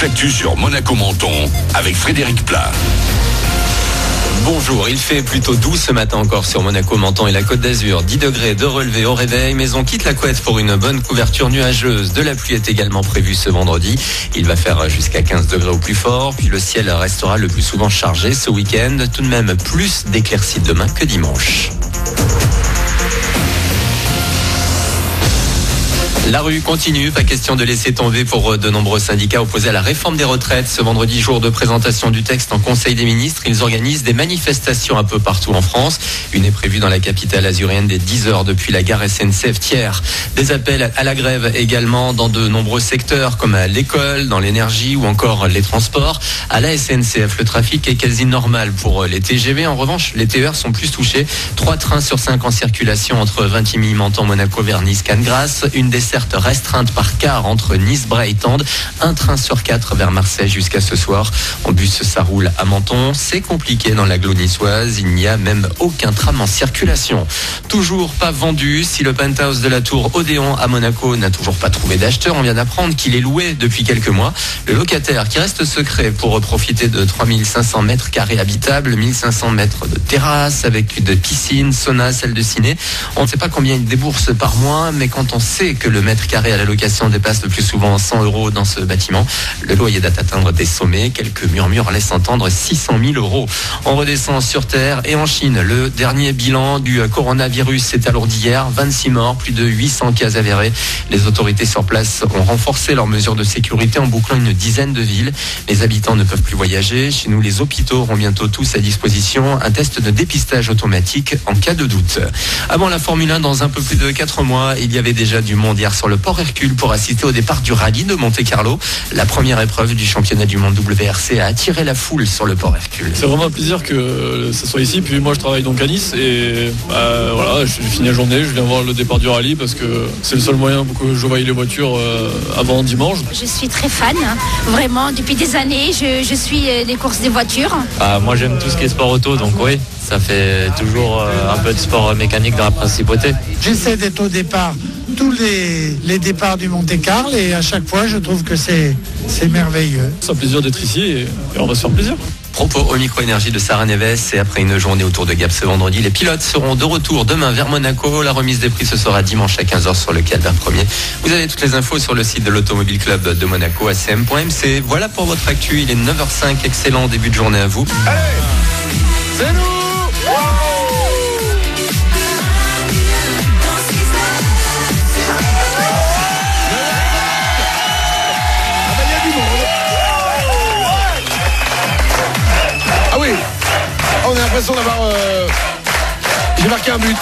l'actu sur Monaco-Menton avec Frédéric Plat. Bonjour, il fait plutôt doux ce matin encore sur Monaco-Menton et la Côte d'Azur. 10 degrés de relevé au réveil, mais on quitte la couette pour une bonne couverture nuageuse. De la pluie est également prévue ce vendredi. Il va faire jusqu'à 15 degrés au plus fort, puis le ciel restera le plus souvent chargé ce week-end. Tout de même plus d'éclaircies demain que dimanche. La rue continue, pas question de laisser tomber pour de nombreux syndicats opposés à la réforme des retraites. Ce vendredi, jour de présentation du texte en Conseil des ministres, ils organisent des manifestations un peu partout en France. Une est prévue dans la capitale azurienne dès 10h depuis la gare SNCF Thiers. Des appels à la grève également dans de nombreux secteurs comme à l'école, dans l'énergie ou encore les transports. À la SNCF, le trafic est quasi normal pour les TGV. En revanche, les TER sont plus touchés. 3 trains sur 5 en circulation entre Vintimille, Menton, Monaco, vers Nice, Cannes-Grasse. Une desserte restreinte par quart entre Nice, Bray et Tende. Un train sur 4 vers Marseille jusqu'à ce soir. En bus, ça roule à Menton. C'est compliqué dans l'agglo niçoise. Il n'y a même aucun tram en circulation. Toujours pas vendu. Si le penthouse de la tour Odéon à Monaco n'a toujours pas trouvé d'acheteur, on vient d'apprendre qu'il est loué depuis quelques mois. Le locataire, qui reste secret pour profiter de 3500 mètres carrés habitables, 1500 mètres de terrasse avec de piscine, sauna, salle de ciné. On ne sait pas combien il débourse par mois, mais quand on sait que le mètre carré à la location dépasse le plus souvent 100 € dans ce bâtiment, le loyer date atteindre des sommets. Quelques murmures laissent entendre 600 000 €. On redescend sur Terre et en Chine. Le dernier bilan du coronavirus s'est alourdi hier. 26 morts, plus de 800 cas avérés. Les autorités sur place ont renforcé leurs mesures de sécurité en bouclant une dizaine de villes. Les habitants ne peuvent plus voyager. Chez nous, les hôpitaux auront bientôt tous à disposition un test de dépistage automatique en cas de doute. Avant la Formule 1, dans un peu plus de 4 mois, il y avait déjà du monde hier sur le port Hercule pour assister au départ du rallye de Monte-Carlo. La première épreuve du championnat du monde WRC a attiré la foule sur le port Hercule. C'est vraiment un plaisir que ce soit ici. Puis moi, je travaille donc à Nice et voilà, je finis la journée, je viens voir le départ du rallye parce que c'est le seul moyen pour que je voie les voitures avant dimanche. Je suis très fan, vraiment depuis des années. Je suis les courses des voitures. Moi, j'aime tout ce qui est sport auto, donc oui. Ça fait toujours un peu de sport mécanique dans la principauté. J'essaie d'être au départ tous les départs du Monte-Carlo et à chaque fois je trouve que c'est merveilleux. C'est un plaisir d'être ici et on va se faire plaisir. Propos au micro-énergie de Sarah Neves. Et après une journée autour de Gap ce vendredi, les pilotes seront de retour demain vers Monaco. La remise des prix, ce sera dimanche à 15h sur le Calvaire 1er. Vous avez toutes les infos sur le site de l'Automobile Club de Monaco, acm.mc. Voilà pour votre actu. Il est 9h05. Excellent début de journée à vous. Allez, c'est nous. Ah oui, on a l'impression d'avoir... J'ai marqué un but.